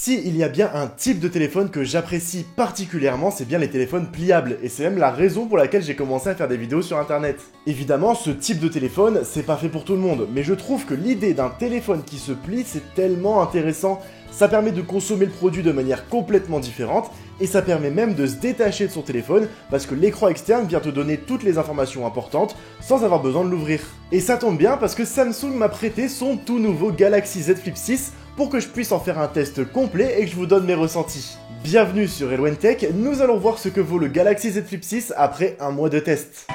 Si il y a bien un type de téléphone que j'apprécie particulièrement, c'est bien les téléphones pliables, et c'est même la raison pour laquelle j'ai commencé à faire des vidéos sur internet. Évidemment, ce type de téléphone, c'est pas fait pour tout le monde, mais je trouve que l'idée d'un téléphone qui se plie, c'est tellement intéressant. Ça permet de consommer le produit de manière complètement différente, et ça permet même de se détacher de son téléphone, parce que l'écran externe vient te donner toutes les informations importantes, sans avoir besoin de l'ouvrir. Et ça tombe bien parce que Samsung m'a prêté son tout nouveau Galaxy Z Flip 6, pour que je puisse en faire un test complet et que je vous donne mes ressentis. Bienvenue sur Hello Tech, nous allons voir ce que vaut le Galaxy Z Flip 6 après un mois de test.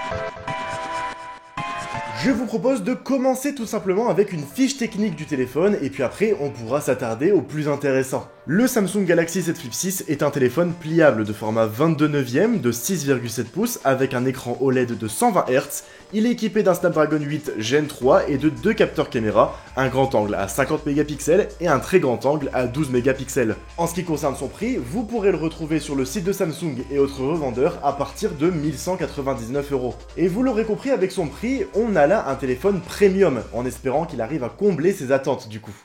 Je vous propose de commencer tout simplement avec une fiche technique du téléphone et puis après on pourra s'attarder au plus intéressant. Le Samsung Galaxy Z Flip 6 est un téléphone pliable de format 22 neuvième de 6,7 pouces avec un écran OLED de 120 Hz. Il est équipé d'un Snapdragon 8 Gen 3 et de deux capteurs caméra, un grand angle à 50 mégapixels et un très grand angle à 12 mégapixels. En ce qui concerne son prix, vous pourrez le retrouver sur le site de Samsung et autres revendeurs à partir de 1199 €. Et vous l'aurez compris, avec son prix, on a là un téléphone premium, en espérant qu'il arrive à combler ses attentes du coup.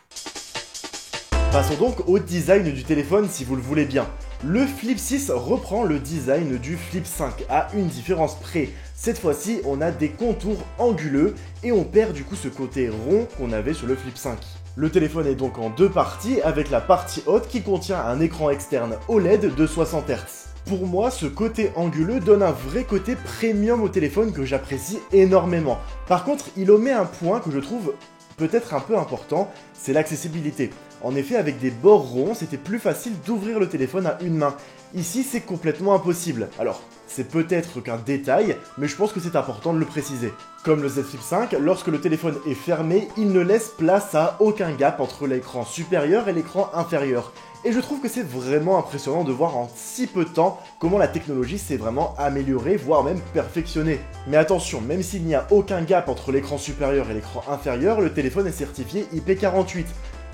Passons donc au design du téléphone si vous le voulez bien. Le Flip 6 reprend le design du Flip 5 à une différence près. Cette fois-ci, on a des contours anguleux et on perd du coup ce côté rond qu'on avait sur le Flip 5. Le téléphone est donc en deux parties, avec la partie haute qui contient un écran externe OLED de 60 Hz. Pour moi, ce côté anguleux donne un vrai côté premium au téléphone que j'apprécie énormément. Par contre, il omet un point que je trouve peut-être un peu important, c'est l'accessibilité. En effet, avec des bords ronds, c'était plus facile d'ouvrir le téléphone à une main. Ici, c'est complètement impossible. Alors, c'est peut-être qu'un détail, mais je pense que c'est important de le préciser. Comme le Z Flip 5, lorsque le téléphone est fermé, il ne laisse place à aucun gap entre l'écran supérieur et l'écran inférieur. Et je trouve que c'est vraiment impressionnant de voir en si peu de temps comment la technologie s'est vraiment améliorée, voire même perfectionnée. Mais attention, même s'il n'y a aucun gap entre l'écran supérieur et l'écran inférieur, le téléphone est certifié IP48.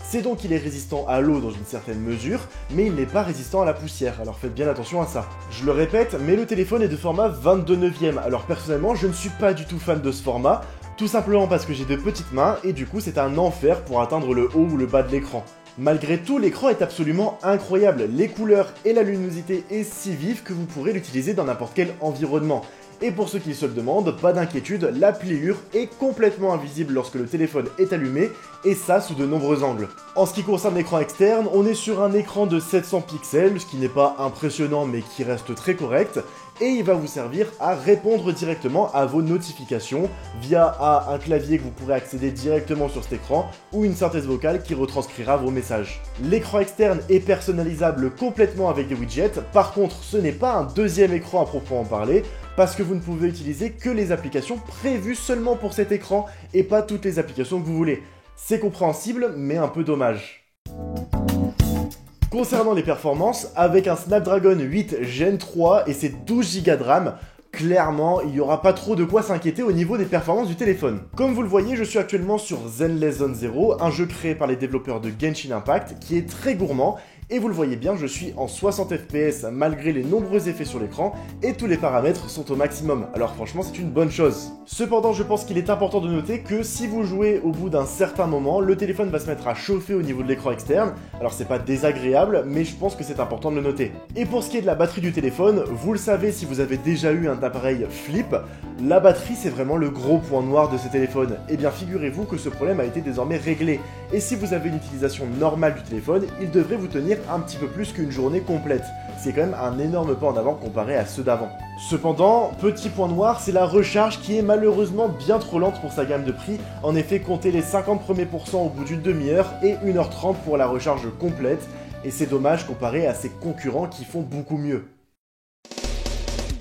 C'est donc qu'il est résistant à l'eau dans une certaine mesure, mais il n'est pas résistant à la poussière, alors faites bien attention à ça. Je le répète, mais le téléphone est de format 22 neuvième, alors personnellement je ne suis pas du tout fan de ce format, tout simplement parce que j'ai de petites mains et du coup c'est un enfer pour atteindre le haut ou le bas de l'écran. Malgré tout, l'écran est absolument incroyable, les couleurs et la luminosité est si vive que vous pourrez l'utiliser dans n'importe quel environnement. Et pour ceux qui se le demandent, pas d'inquiétude, la pliure est complètement invisible lorsque le téléphone est allumé, et ça sous de nombreux angles. En ce qui concerne l'écran externe, on est sur un écran de 700 pixels, ce qui n'est pas impressionnant mais qui reste très correct, et il va vous servir à répondre directement à vos notifications via un clavier que vous pourrez accéder directement sur cet écran ou une synthèse vocale qui retranscrira vos messages. L'écran externe est personnalisable complètement avec des widgets, par contre ce n'est pas un deuxième écran à proprement parler, parce que vous ne pouvez utiliser que les applications prévues seulement pour cet écran et pas toutes les applications que vous voulez. C'est compréhensible, mais un peu dommage. Concernant les performances, avec un Snapdragon 8 Gen 3 et ses 12 Go de RAM, clairement, il n'y aura pas trop de quoi s'inquiéter au niveau des performances du téléphone. Comme vous le voyez, je suis actuellement sur Zenless Zone Zero, un jeu créé par les développeurs de Genshin Impact, qui est très gourmand, et vous le voyez bien, je suis en 60 fps malgré les nombreux effets sur l'écran, et tous les paramètres sont au maximum, alors franchement c'est une bonne chose. Cependant, je pense qu'il est important de noter que si vous jouez au bout d'un certain moment, le téléphone va se mettre à chauffer au niveau de l'écran externe, alors c'est pas désagréable, mais je pense que c'est important de le noter. Et pour ce qui est de la batterie du téléphone, vous le savez si vous avez déjà eu un appareil Flip, la batterie c'est vraiment le gros point noir de ces téléphones. Et bien figurez-vous que ce problème a été désormais réglé, et si vous avez une utilisation normale du téléphone, il devrait vous tenir un petit peu plus qu'une journée complète. C'est quand même un énorme pas en avant comparé à ceux d'avant. Cependant, petit point noir, c'est la recharge qui est malheureusement bien trop lente pour sa gamme de prix. En effet, comptez les 50 premiers pourcents au bout d'une demi-heure et 1h30 pour la recharge complète. Et c'est dommage comparé à ses concurrents qui font beaucoup mieux.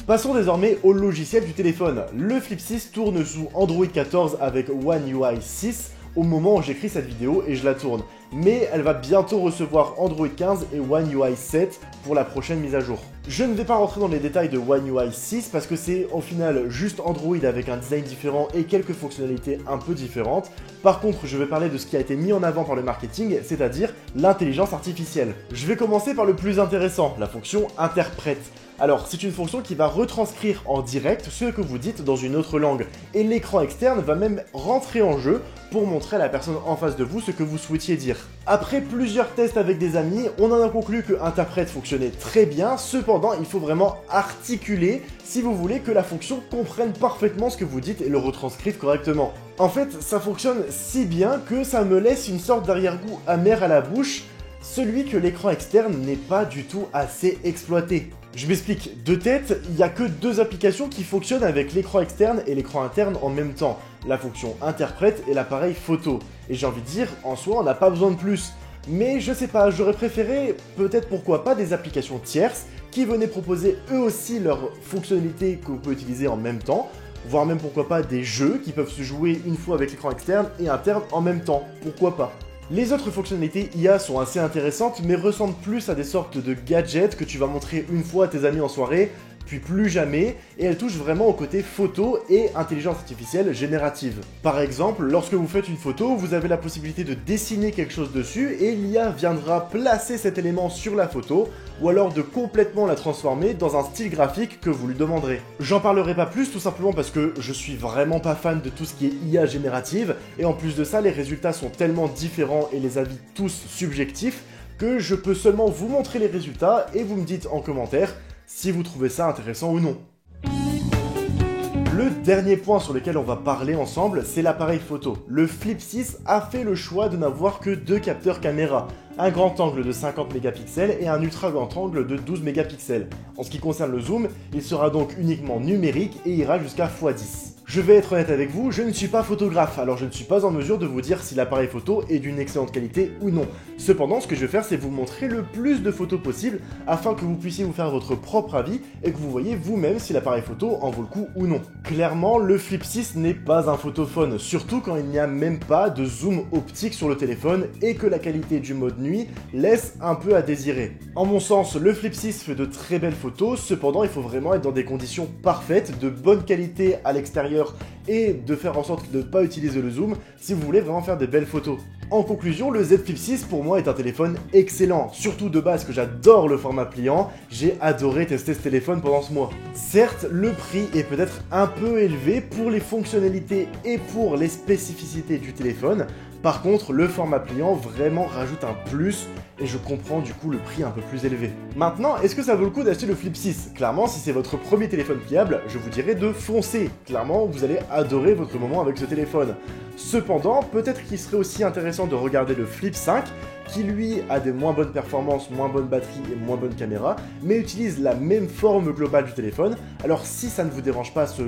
Passons désormais au logiciel du téléphone. Le Flip 6 tourne sous Android 14 avec One UI 6 au moment où j'écris cette vidéo et je la tourne. Mais elle va bientôt recevoir Android 15 et One UI 7 pour la prochaine mise à jour. Je ne vais pas rentrer dans les détails de One UI 6 parce que c'est au final juste Android avec un design différent et quelques fonctionnalités un peu différentes. Par contre, je vais parler de ce qui a été mis en avant par le marketing, c'est-à-dire l'intelligence artificielle. Je vais commencer par le plus intéressant, la fonction interprète. Alors, c'est une fonction qui va retranscrire en direct ce que vous dites dans une autre langue. Et l'écran externe va même rentrer en jeu pour montrer à la personne en face de vous ce que vous souhaitiez dire. Après plusieurs tests avec des amis, on en a conclu que Interprète fonctionnait très bien, cependant il faut vraiment articuler si vous voulez que la fonction comprenne parfaitement ce que vous dites et le retranscrive correctement. En fait, ça fonctionne si bien que ça me laisse une sorte d'arrière-goût amer à la bouche, celui que l'écran externe n'est pas du tout assez exploité. Je m'explique, de tête, il n'y a que deux applications qui fonctionnent avec l'écran externe et l'écran interne en même temps, la fonction interprète et l'appareil photo. Et j'ai envie de dire, en soi, on n'a pas besoin de plus. Mais je sais pas, j'aurais préféré, peut-être pourquoi pas, des applications tierces qui venaient proposer eux aussi leurs fonctionnalités qu'on peut utiliser en même temps, voire même pourquoi pas des jeux qui peuvent se jouer une fois avec l'écran externe et interne en même temps, pourquoi pas. Les autres fonctionnalités IA sont assez intéressantes, mais ressemblent plus à des sortes de gadgets que tu vas montrer une fois à tes amis en soirée, puis plus jamais, et elles touchent vraiment au côté photo et intelligence artificielle générative. Par exemple, lorsque vous faites une photo, vous avez la possibilité de dessiner quelque chose dessus, et l'IA viendra placer cet élément sur la photo, ou alors de complètement la transformer dans un style graphique que vous lui demanderez. J'en parlerai pas plus, tout simplement parce que je suis vraiment pas fan de tout ce qui est IA générative, et en plus de ça, les résultats sont tellement différents et les avis tous subjectifs, que je peux seulement vous montrer les résultats, et vous me dites en commentaire si vous trouvez ça intéressant ou non. Le dernier point sur lequel on va parler ensemble, c'est l'appareil photo. Le Flip 6 a fait le choix de n'avoir que deux capteurs caméra, un grand angle de 50 mégapixels et un ultra grand angle de 12 mégapixels. En ce qui concerne le zoom, il sera donc uniquement numérique et ira jusqu'à x10. Je vais être honnête avec vous, je ne suis pas photographe, alors je ne suis pas en mesure de vous dire si l'appareil photo est d'une excellente qualité ou non. Cependant, ce que je vais faire, c'est vous montrer le plus de photos possible afin que vous puissiez vous faire votre propre avis et que vous voyez vous-même si l'appareil photo en vaut le coup ou non. Clairement, le Flip 6 n'est pas un photophone, surtout quand il n'y a même pas de zoom optique sur le téléphone et que la qualité du mode nuit laisse un peu à désirer. En mon sens, le Flip 6 fait de très belles photos, cependant il faut vraiment être dans des conditions parfaites, de bonne qualité à l'extérieur et de faire en sorte de ne pas utiliser le zoom si vous voulez vraiment faire des belles photos. En conclusion, le Z Flip 6 pour moi est un téléphone excellent, surtout de base que j'adore le format pliant, j'ai adoré tester ce téléphone pendant ce mois. Certes, le prix est peut-être un peu élevé pour les fonctionnalités et pour les spécificités du téléphone, par contre le format pliant vraiment rajoute un plus et je comprends du coup le prix un peu plus élevé. Maintenant, est-ce que ça vaut le coup d'acheter le Flip 6? Clairement, si c'est votre premier téléphone pliable, je vous dirais de foncer. Clairement, vous allez adorer votre moment avec ce téléphone. Cependant, peut-être qu'il serait aussi intéressant de regarder le Flip 5, qui lui a des moins bonnes performances, moins bonne batterie et moins bonne caméra, mais utilise la même forme globale du téléphone. Alors si ça ne vous dérange pas ce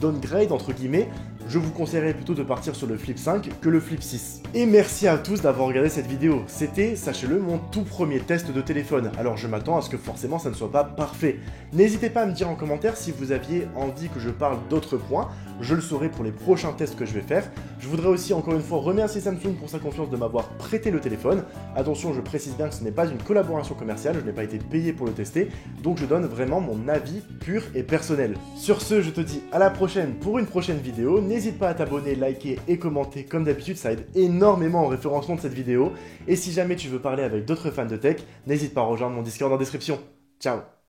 downgrade entre guillemets, je vous conseillerais plutôt de partir sur le Flip 5 que le Flip 6. Et merci à tous d'avoir regardé cette vidéo. C'était, sachez-le, mon tout premier test de téléphone. Alors je m'attends à ce que forcément ça ne soit pas parfait. N'hésitez pas à me dire en commentaire si vous aviez envie que je parle d'autres points. Je le saurai pour les prochains tests que je vais faire. Je voudrais aussi encore une fois remercier Samsung pour sa confiance de m'avoir prêté le téléphone. Attention, je précise bien que ce n'est pas une collaboration commerciale, je n'ai pas été payé pour le tester, donc je donne vraiment mon avis pur et personnel. Sur ce, je te dis à la prochaine pour une prochaine vidéo. N'hésite pas à t'abonner, liker et commenter comme d'habitude, ça aide énormément au référencement de cette vidéo. Et si jamais tu veux parler avec d'autres fans de tech, n'hésite pas à rejoindre mon Discord en description. Ciao!